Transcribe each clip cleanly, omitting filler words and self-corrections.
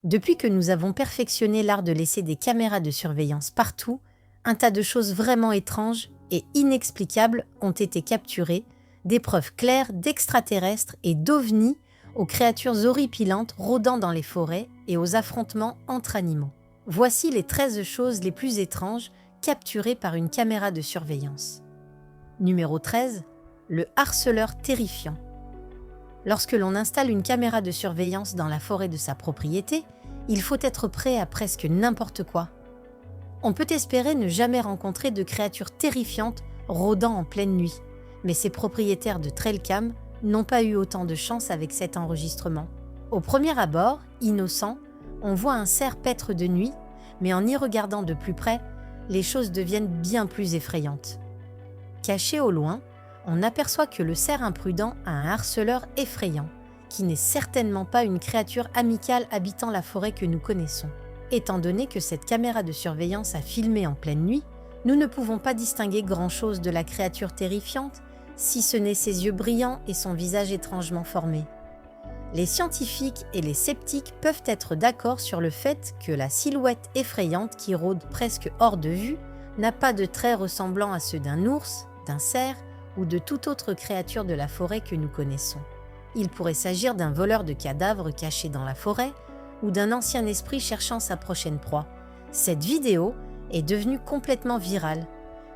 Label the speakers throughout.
Speaker 1: Depuis que nous avons perfectionné l'art de laisser des caméras de surveillance partout, un tas de choses vraiment étranges et inexplicables ont été capturées, des preuves claires d'extraterrestres et d'ovnis aux créatures horripilantes rôdant dans les forêts et aux affrontements entre animaux. Voici les 13 choses les plus étranges capturées par une caméra de surveillance. Numéro 13. Le harceleur terrifiant. Lorsque l'on installe une caméra de surveillance dans la forêt de sa propriété, il faut être prêt à presque n'importe quoi. On peut espérer ne jamais rencontrer de créatures terrifiantes rôdant en pleine nuit, mais ces propriétaires de trailcam n'ont pas eu autant de chance avec cet enregistrement. Au premier abord, innocent, on voit un cerf paître de nuit, mais en y regardant de plus près, les choses deviennent bien plus effrayantes. Caché au loin, on aperçoit que le cerf imprudent a un harceleur effrayant, qui n'est certainement pas une créature amicale habitant la forêt que nous connaissons. Étant donné que cette caméra de surveillance a filmé en pleine nuit, nous ne pouvons pas distinguer grand-chose de la créature terrifiante, si ce n'est ses yeux brillants et son visage étrangement formé. Les scientifiques et les sceptiques peuvent être d'accord sur le fait que la silhouette effrayante qui rôde presque hors de vue n'a pas de traits ressemblant à ceux d'un ours, d'un cerf ou de toute autre créature de la forêt que nous connaissons. Il pourrait s'agir d'un voleur de cadavres caché dans la forêt ou d'un ancien esprit cherchant sa prochaine proie. Cette vidéo est devenue complètement virale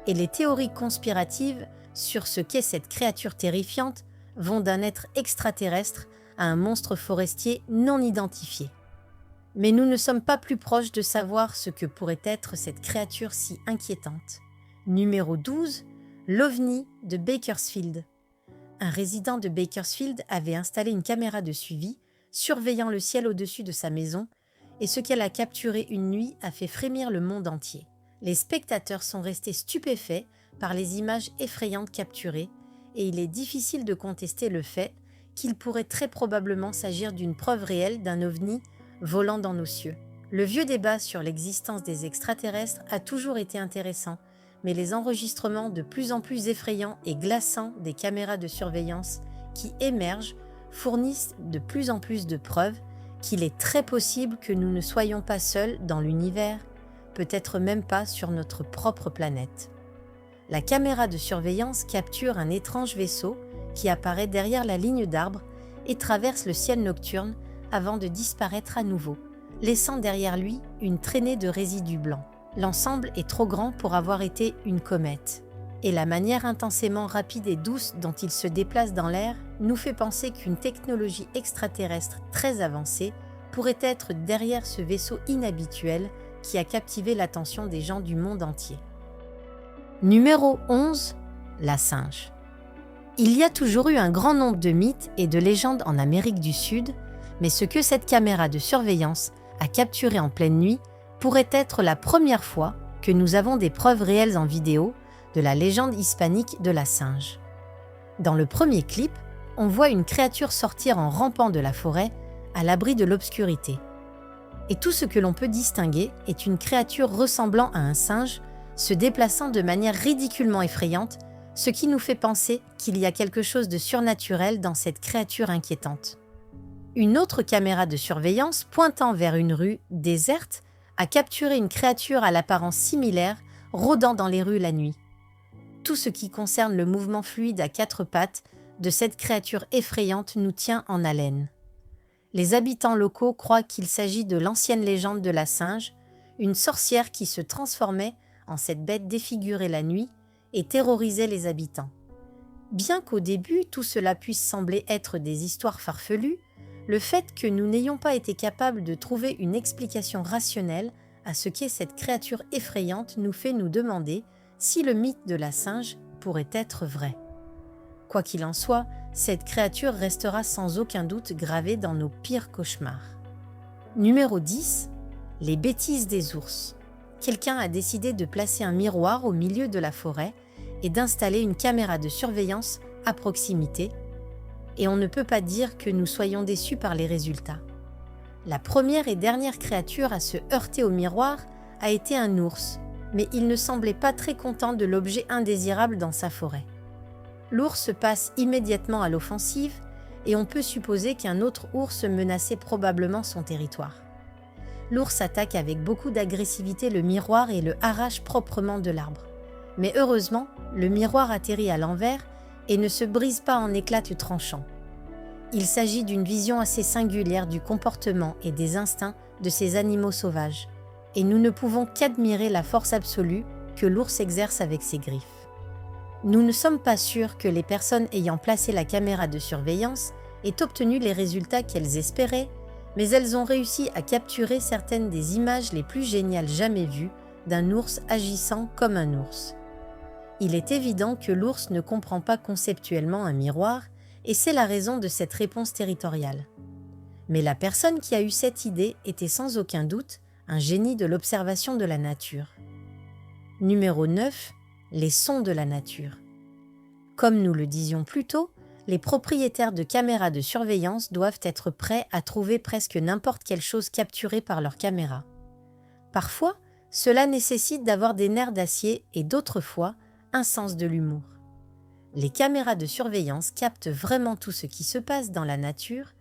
Speaker 1: et les théories conspiratives sur ce qu'est cette créature terrifiante vont d'un être extraterrestre à un monstre forestier non identifié. Mais nous ne sommes pas plus proches de savoir ce que pourrait être cette créature si inquiétante. Numéro 12. L'OVNI de Bakersfield. Un résident de Bakersfield avait installé une caméra de suivi surveillant le ciel au-dessus de sa maison et ce qu'elle a capturé une nuit a fait frémir le monde entier. Les spectateurs sont restés stupéfaits par les images effrayantes capturées et il est difficile de contester le fait qu'il pourrait très probablement s'agir d'une preuve réelle d'un ovni volant dans nos cieux. Le vieux débat sur l'existence des extraterrestres a toujours été intéressant, mais les enregistrements de plus en plus effrayants et glaçants des caméras de surveillance qui émergent fournissent de plus en plus de preuves qu'il est très possible que nous ne soyons pas seuls dans l'univers, peut-être même pas sur notre propre planète. La caméra de surveillance capture un étrange vaisseau qui apparaît derrière la ligne d'arbres et traverse le ciel nocturne avant de disparaître à nouveau, laissant derrière lui une traînée de résidus blancs. L'ensemble est trop grand pour avoir été une comète, et la manière intensément rapide et douce dont il se déplace dans l'air nous fait penser qu'une technologie extraterrestre très avancée pourrait être derrière ce vaisseau inhabituel qui a captivé l'attention des gens du monde entier. Numéro 11. La singe. Il y a toujours eu un grand nombre de mythes et de légendes en Amérique du Sud, mais ce que cette caméra de surveillance a capturé en pleine nuit pourrait être la première fois que nous avons des preuves réelles en vidéo de la légende hispanique de la singe. Dans le premier clip, on voit une créature sortir en rampant de la forêt à l'abri de l'obscurité. Et tout ce que l'on peut distinguer est une créature ressemblant à un singe se déplaçant de manière ridiculement effrayante, ce qui nous fait penser qu'il y a quelque chose de surnaturel dans cette créature inquiétante. Une autre caméra de surveillance pointant vers une rue déserte a capturé une créature à l'apparence similaire rôdant dans les rues la nuit. Tout ce qui concerne le mouvement fluide à quatre pattes de cette créature effrayante nous tient en haleine. Les habitants locaux croient qu'il s'agit de l'ancienne légende de la singe, une sorcière qui se transformait en cette bête défigurée la nuit et terrorisait les habitants. Bien qu'au début tout cela puisse sembler être des histoires farfelues, le fait que nous n'ayons pas été capables de trouver une explication rationnelle à ce qu'est cette créature effrayante nous fait nous demander si le mythe de la singe pourrait être vrai. Quoi qu'il en soit, cette créature restera sans aucun doute gravée dans nos pires cauchemars. Numéro 10. Les bêtises des ours. Quelqu'un a décidé de placer un miroir au milieu de la forêt et d'installer une caméra de surveillance à proximité, et on ne peut pas dire que nous soyons déçus par les résultats. La première et dernière créature à se heurter au miroir a été un ours, mais il ne semblait pas très content de l'objet indésirable dans sa forêt. L'ours passe immédiatement à l'offensive et on peut supposer qu'un autre ours menaçait probablement son territoire. l'ours attaque avec beaucoup d'agressivité le miroir et le arrache proprement de l'arbre. Mais heureusement, le miroir atterrit à l'envers et ne se brise pas en éclats tranchants. Il s'agit d'une vision assez singulière du comportement et des instincts de ces animaux sauvages, et nous ne pouvons qu'admirer la force absolue que l'ours exerce avec ses griffes. Nous ne sommes pas sûrs que les personnes ayant placé la caméra de surveillance aient obtenu les résultats qu'elles espéraient, mais elles ont réussi à capturer certaines des images les plus géniales jamais vues d'un ours agissant comme un ours. Il est évident que l'ours ne comprend pas conceptuellement un miroir, et c'est la raison de cette réponse territoriale. Mais la personne qui a eu cette idée était sans aucun doute un génie de l'observation de la nature. Numéro 9. Les sons de la nature. Comme nous le disions plus tôt, les propriétaires de caméras de surveillance doivent être prêts à trouver presque n'importe quelle chose capturée par leur caméra. Parfois, cela nécessite d'avoir des nerfs d'acier et d'autres fois, un sens de l'humour. Les caméras de surveillance captent vraiment tout ce qui se passe dans la nature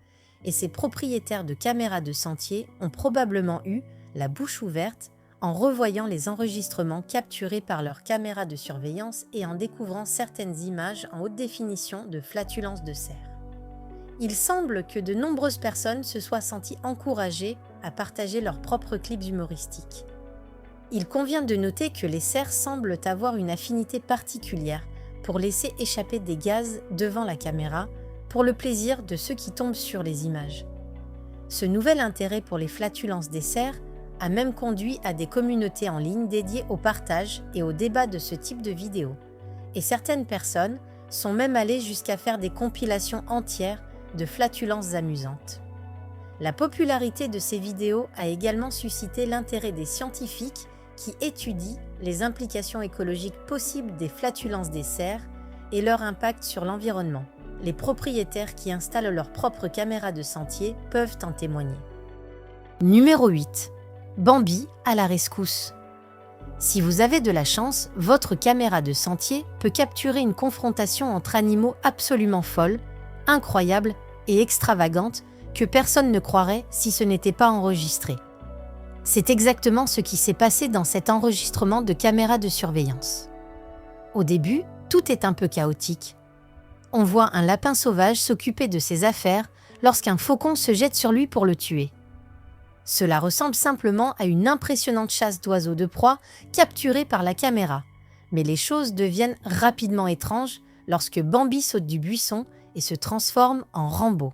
Speaker 1: et ces propriétaires de caméras de sentier ont probablement eu la bouche ouverte en revoyant les enregistrements capturés par leurs caméras de surveillance et en découvrant certaines images en haute définition de flatulences de cerfs. Il semble que de nombreuses personnes se soient senties encouragées à partager leurs propres clips humoristiques. Il convient de noter que les cerfs semblent avoir une affinité particulière pour laisser échapper des gaz devant la caméra pour le plaisir de ceux qui tombent sur les images. Ce nouvel intérêt pour les flatulences des cerfs a même conduit à des communautés en ligne dédiées au partage et au débat de ce type de vidéos. Et certaines personnes sont même allées jusqu'à faire des compilations entières de flatulences amusantes. La popularité de ces vidéos a également suscité l'intérêt des scientifiques qui étudient les implications écologiques possibles des flatulences des cerfs et leur impact sur l'environnement. Les propriétaires qui installent leurs propres caméras de sentier peuvent en témoigner. Numéro 8. Bambi à la rescousse. Si vous avez de la chance, votre caméra de sentier peut capturer une confrontation entre animaux absolument folle, incroyable et extravagante que personne ne croirait si ce n'était pas enregistré. C'est exactement ce qui s'est passé dans cet enregistrement de caméra de surveillance. Au début, tout est un peu chaotique. On voit un lapin sauvage s'occuper de ses affaires lorsqu'un faucon se jette sur lui pour le tuer. Cela ressemble simplement à une impressionnante chasse d'oiseaux de proie capturée par la caméra, mais les choses deviennent rapidement étranges lorsque Bambi saute du buisson et se transforme en Rambo.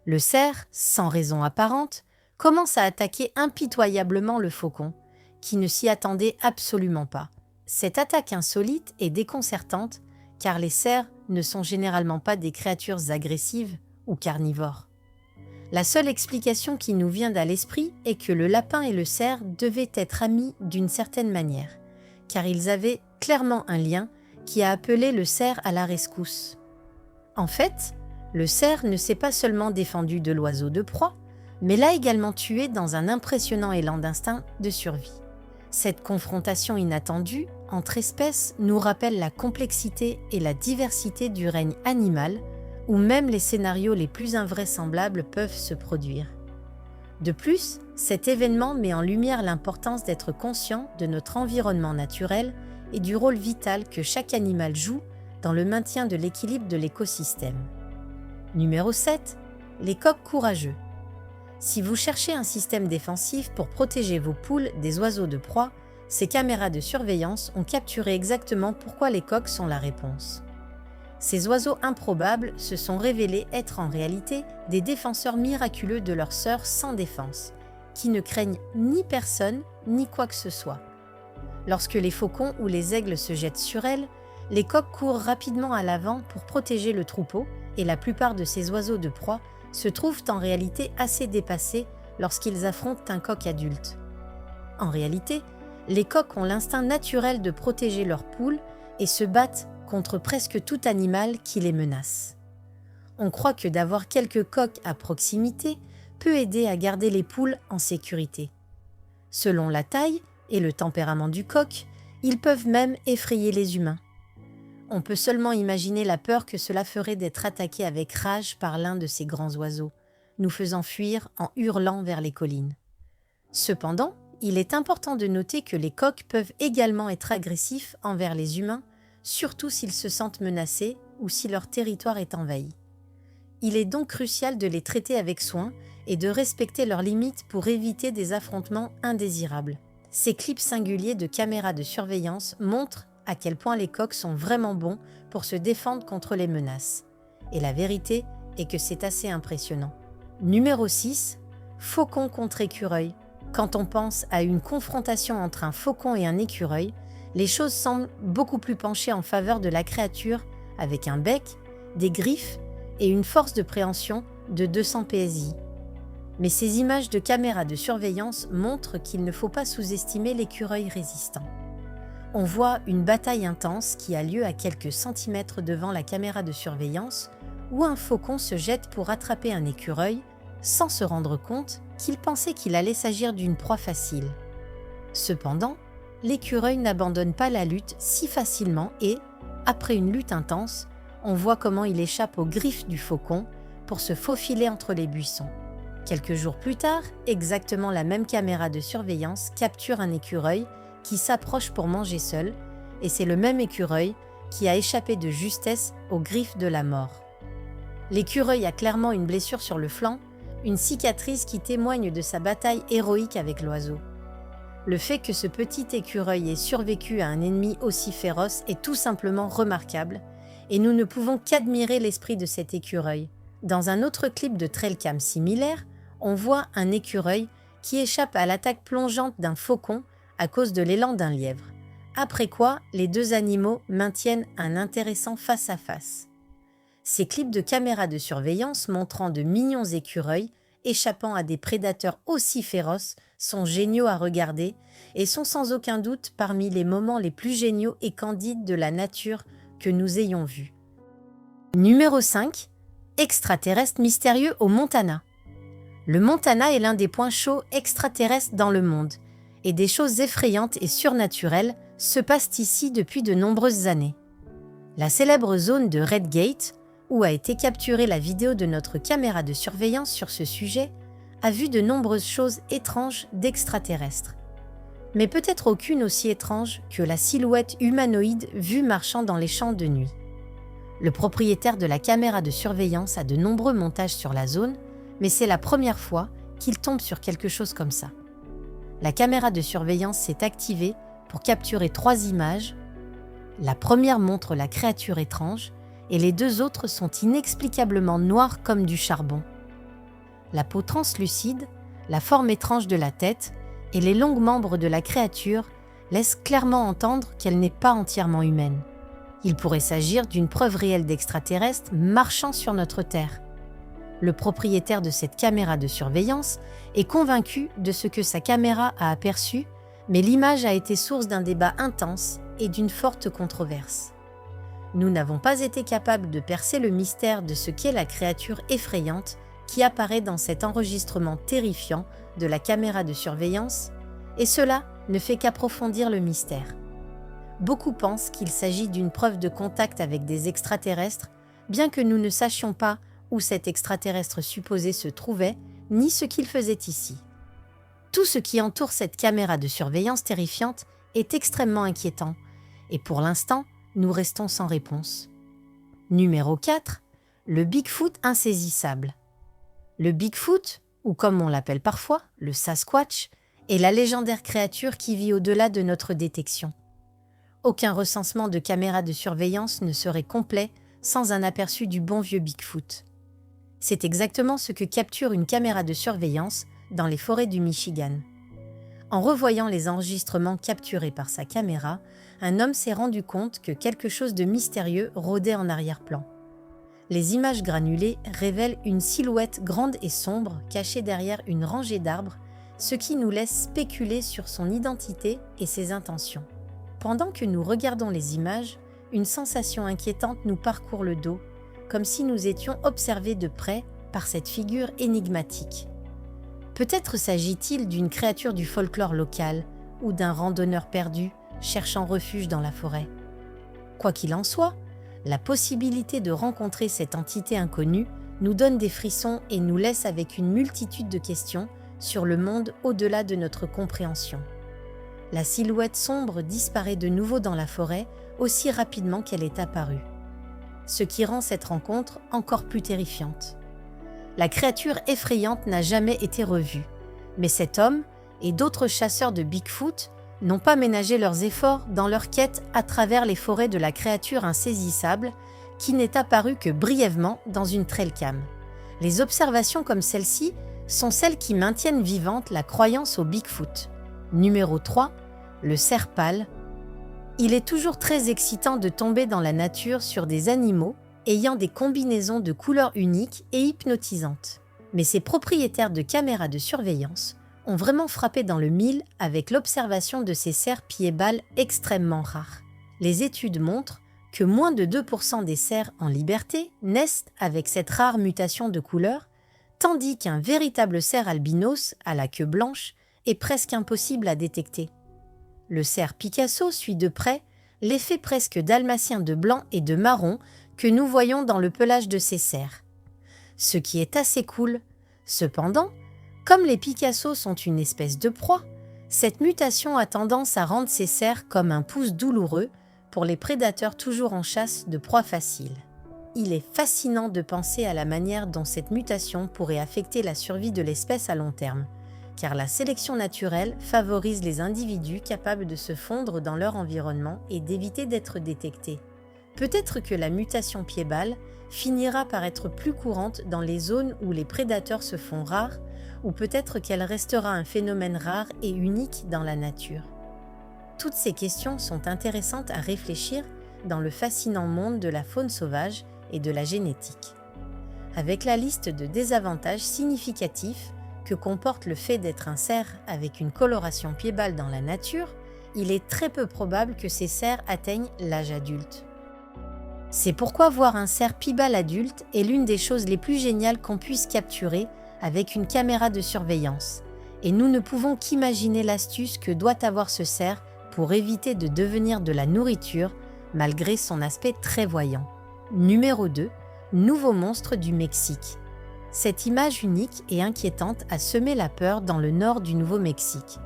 Speaker 1: Le cerf, sans raison apparente, commence à attaquer impitoyablement le faucon, qui ne s'y attendait absolument pas. Cette attaque insolite est déconcertante, car les cerfs ne sont généralement pas des créatures agressives ou carnivores. La seule explication qui nous vient à l'esprit est que le lapin et le cerf devaient être amis d'une certaine manière, car ils avaient clairement un lien qui a appelé le cerf à la rescousse. En fait, le cerf ne s'est pas seulement défendu de l'oiseau de proie, mais l'a également tué dans un impressionnant élan d'instinct de survie. Cette confrontation inattendue entre espèces nous rappelle la complexité et la diversité du règne animal, où même les scénarios les plus invraisemblables peuvent se produire. De plus, cet événement met en lumière l'importance d'être conscient de notre environnement naturel et du rôle vital que chaque animal joue dans le maintien de l'équilibre de l'écosystème. Numéro 7. Les coqs courageux. Si vous cherchez un système défensif pour protéger vos poules des oiseaux de proie, ces caméras de surveillance ont capturé exactement pourquoi les coqs sont la réponse. Ces oiseaux improbables se sont révélés être en réalité des défenseurs miraculeux de leurs sœurs sans défense, qui ne craignent ni personne ni quoi que ce soit. Lorsque les faucons ou les aigles se jettent sur elles, les coqs courent rapidement à l'avant pour protéger le troupeau et la plupart de ces oiseaux de proie se trouvent en réalité assez dépassés lorsqu'ils affrontent un coq adulte. En réalité, les coqs ont l'instinct naturel de protéger leurs poules et se battent contre presque tout animal qui les menace. On croit que d'avoir quelques coqs à proximité peut aider à garder les poules en sécurité. Selon la taille et le tempérament du coq, ils peuvent même effrayer les humains. On peut seulement imaginer la peur que cela ferait d'être attaqué avec rage par l'un de ces grands oiseaux, nous faisant fuir en hurlant vers les collines. Cependant, il est important de noter que les coqs peuvent également être agressifs envers les humains, surtout s'ils se sentent menacés ou si leur territoire est envahi. Il est donc crucial de les traiter avec soin et de respecter leurs limites pour éviter des affrontements indésirables. Ces clips singuliers de caméras de surveillance montrent à quel point les coqs sont vraiment bons pour se défendre contre les menaces. Et la vérité est que c'est assez impressionnant. Numéro 6. Faucon contre écureuil. Quand on pense à une confrontation entre un faucon et un écureuil, les choses semblent beaucoup plus penchées en faveur de la créature avec un bec, des griffes et une force de préhension de 200 PSI. Mais ces images de caméras de surveillance montrent qu'il ne faut pas sous-estimer l'écureuil résistant. On voit une bataille intense qui a lieu à quelques centimètres devant la caméra de surveillance où un faucon se jette pour attraper un écureuil sans se rendre compte qu'il pensait qu'il allait s'agir d'une proie facile. Cependant, l'écureuil n'abandonne pas la lutte si facilement et, après une lutte intense, on voit comment il échappe aux griffes du faucon pour se faufiler entre les buissons. Quelques jours plus tard, exactement la même caméra de surveillance capture un écureuil qui s'approche pour manger seul, et c'est le même écureuil qui a échappé de justesse aux griffes de la mort. L'écureuil a clairement une blessure sur le flanc, une cicatrice qui témoigne de sa bataille héroïque avec l'oiseau. Le fait que ce petit écureuil ait survécu à un ennemi aussi féroce est tout simplement remarquable, et nous ne pouvons qu'admirer l'esprit de cet écureuil. Dans un autre clip de trailcam similaire, on voit un écureuil qui échappe à l'attaque plongeante d'un faucon à cause de l'élan d'un lièvre. Après quoi, les deux animaux maintiennent un intéressant face-à-face. Ces clips de caméras de surveillance montrant de mignons écureuils échappant à des prédateurs aussi féroces sont géniaux à regarder et sont sans aucun doute parmi les moments les plus géniaux et candides de la nature que nous ayons vus. Numéro 5. Extraterrestre mystérieux au Montana. Le Montana est l'un des points chauds extraterrestres dans le monde, et des choses effrayantes et surnaturelles se passent ici depuis de nombreuses années. La célèbre zone de Red Gate, où a été capturée la vidéo de notre caméra de surveillance sur ce sujet, a vu de nombreuses choses étranges d'extraterrestres. Mais peut-être aucune aussi étrange que la silhouette humanoïde vue marchant dans les champs de nuit. Le propriétaire de la caméra de surveillance a de nombreux montages sur la zone, mais c'est la première fois qu'il tombe sur quelque chose comme ça. La caméra de surveillance s'est activée pour capturer 3 images. La première montre la créature étrange et les 2 autres sont inexplicablement noires comme du charbon. La peau translucide, la forme étrange de la tête et les longs membres de la créature laissent clairement entendre qu'elle n'est pas entièrement humaine. Il pourrait s'agir d'une preuve réelle d'extraterrestres marchant sur notre Terre. Le propriétaire de cette caméra de surveillance est convaincu de ce que sa caméra a aperçu, mais l'image a été source d'un débat intense et d'une forte controverse. Nous n'avons pas été capables de percer le mystère de ce qu'est la créature effrayante qui apparaît dans cet enregistrement terrifiant de la caméra de surveillance, et cela ne fait qu'approfondir le mystère. Beaucoup pensent qu'il s'agit d'une preuve de contact avec des extraterrestres, bien que nous ne sachions pas où cet extraterrestre supposé se trouvait, ni ce qu'il faisait ici. Tout ce qui entoure cette caméra de surveillance terrifiante est extrêmement inquiétant, et pour l'instant, nous restons sans réponse. Numéro 4. Le Bigfoot insaisissable. Le Bigfoot, ou comme on l'appelle parfois, le Sasquatch, est la légendaire créature qui vit au-delà de notre détection. Aucun recensement de caméras de surveillance ne serait complet sans un aperçu du bon vieux Bigfoot. C'est exactement ce que capture une caméra de surveillance dans les forêts du Michigan. En revoyant les enregistrements capturés par sa caméra, un homme s'est rendu compte que quelque chose de mystérieux rôdait en arrière-plan. Les images granulées révèlent une silhouette grande et sombre cachée derrière une rangée d'arbres, ce qui nous laisse spéculer sur son identité et ses intentions. Pendant que nous regardons les images, une sensation inquiétante nous parcourt le dos, comme si nous étions observés de près par cette figure énigmatique. Peut-être s'agit-il d'une créature du folklore local ou d'un randonneur perdu cherchant refuge dans la forêt. Quoi qu'il en soit, la possibilité de rencontrer cette entité inconnue nous donne des frissons et nous laisse avec une multitude de questions sur le monde au-delà de notre compréhension. La silhouette sombre disparaît de nouveau dans la forêt aussi rapidement qu'elle est apparue, ce qui rend cette rencontre encore plus terrifiante. La créature effrayante n'a jamais été revue, mais cet homme et d'autres chasseurs de Bigfoot n'ont pas ménagé leurs efforts dans leur quête à travers les forêts de la créature insaisissable qui n'est apparue que brièvement dans une trail cam. Les observations comme celle-ci sont celles qui maintiennent vivante la croyance au Bigfoot. Numéro 3, le cerf pâle. Il est toujours très excitant de tomber dans la nature sur des animaux ayant des combinaisons de couleurs uniques et hypnotisantes. Mais ces propriétaires de caméras de surveillance ont vraiment frappé dans le mille avec l'observation de ces cerfs pieds-balles extrêmement rares. Les études montrent que moins de 2% des cerfs en liberté naissent avec cette rare mutation de couleur, tandis qu'un véritable cerf albinos à la queue blanche est presque impossible à détecter. Le cerf Picasso suit de près l'effet presque dalmatien de blanc et de marron que nous voyons dans le pelage de ces cerfs. Ce qui est assez cool. Cependant, comme les Picasso sont une espèce de proie, cette mutation a tendance à rendre ces cerfs comme un pouce douloureux pour les prédateurs toujours en chasse de proies faciles. Il est fascinant de penser à la manière dont cette mutation pourrait affecter la survie de l'espèce à long terme, car la sélection naturelle favorise les individus capables de se fondre dans leur environnement et d'éviter d'être détectés. Peut-être que la mutation pied-balle finira par être plus courante dans les zones où les prédateurs se font rares, ou peut-être qu'elle restera un phénomène rare et unique dans la nature. Toutes ces questions sont intéressantes à réfléchir dans le fascinant monde de la faune sauvage et de la génétique. Avec la liste de désavantages significatifs que comporte le fait d'être un cerf avec une coloration pied-balle dans la nature, il est très peu probable que ces cerfs atteignent l'âge adulte. C'est pourquoi voir un cerf pied-balle adulte est l'une des choses les plus géniales qu'on puisse capturer avec une caméra de surveillance, et nous ne pouvons qu'imaginer l'astuce que doit avoir ce cerf pour éviter de devenir de la nourriture malgré son aspect très voyant. Numéro 2, nouveau monstre du Mexique. Cette image unique et inquiétante a semé la peur dans le nord du Nouveau-Mexique.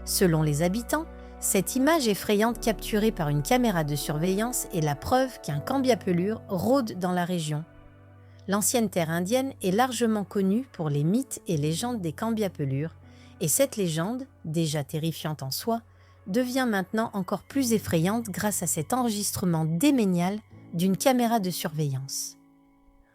Speaker 1: Selon les habitants, cette image effrayante capturée par une caméra de surveillance est la preuve qu'un cambiapelure rôde dans la région. L'ancienne terre indienne est largement connue pour les mythes et légendes des cambiapelures, et cette légende, déjà terrifiante en soi, devient maintenant encore plus effrayante grâce à cet enregistrement démonial d'une caméra de surveillance.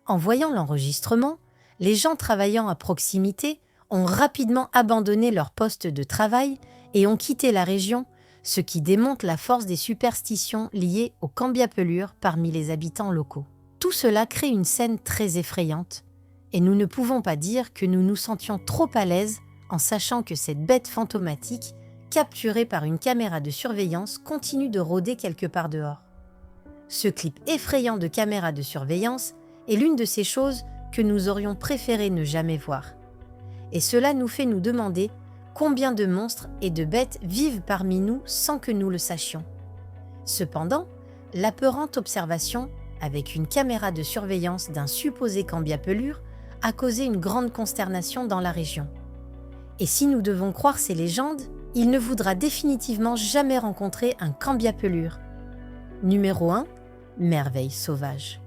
Speaker 1: En voyant l'enregistrement, les gens travaillant à proximité ont rapidement abandonné leur poste de travail et ont quitté la région, ce qui démontre la force des superstitions liées aux cambiapelures parmi les habitants locaux. Tout cela crée une scène très effrayante, et nous ne pouvons pas dire que nous nous sentions trop à l'aise en sachant que cette bête fantomatique, capturée par une caméra de surveillance, continue de rôder quelque part dehors. Ce clip effrayant de caméra de surveillance est l'une de ces choses que nous aurions préféré ne jamais voir. Et cela nous fait nous demander combien de monstres et de bêtes vivent parmi nous sans que nous le sachions. Cependant, l'apeurante observation avec une caméra de surveillance d'un supposé cambiapelure a causé une grande consternation dans la région. Et si nous devons croire ces légendes, il ne voudra définitivement jamais rencontrer un cambiapelure. Numéro 1, merveille sauvage.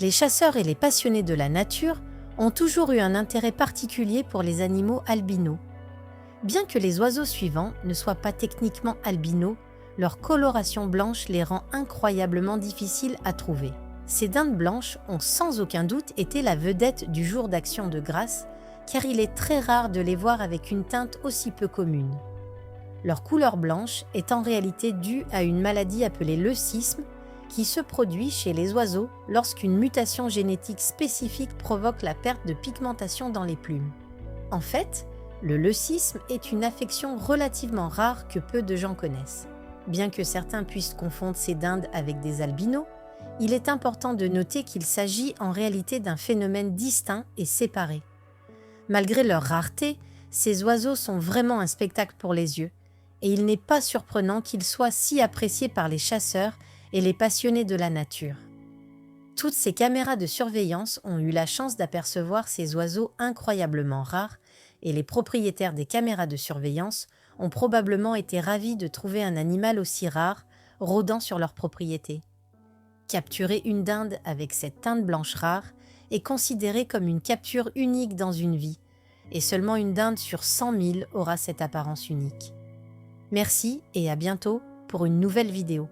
Speaker 1: Les chasseurs et les passionnés de la nature ont toujours eu un intérêt particulier pour les animaux albinos. Bien que les oiseaux suivants ne soient pas techniquement albinos, leur coloration blanche les rend incroyablement difficiles à trouver. Ces dindes blanches ont sans aucun doute été la vedette du jour d'action de grâce, car il est très rare de les voir avec une teinte aussi peu commune. Leur couleur blanche est en réalité due à une maladie appelée leucisme, qui se produit chez les oiseaux lorsqu'une mutation génétique spécifique provoque la perte de pigmentation dans les plumes. En fait, le leucisme est une affection relativement rare que peu de gens connaissent. Bien que certains puissent confondre ces dindes avec des albinos, il est important de noter qu'il s'agit en réalité d'un phénomène distinct et séparé. Malgré leur rareté, ces oiseaux sont vraiment un spectacle pour les yeux, et il n'est pas surprenant qu'ils soient si appréciés par les chasseurs et les passionnés de la nature. Toutes ces caméras de surveillance ont eu la chance d'apercevoir ces oiseaux incroyablement rares et les propriétaires des caméras de surveillance ont probablement été ravis de trouver un animal aussi rare rôdant sur leur propriété. Capturer une dinde avec cette teinte blanche rare est considéré comme une capture unique dans une vie, et seulement une dinde sur 100 000 aura cette apparence unique. Merci et à bientôt pour une nouvelle vidéo.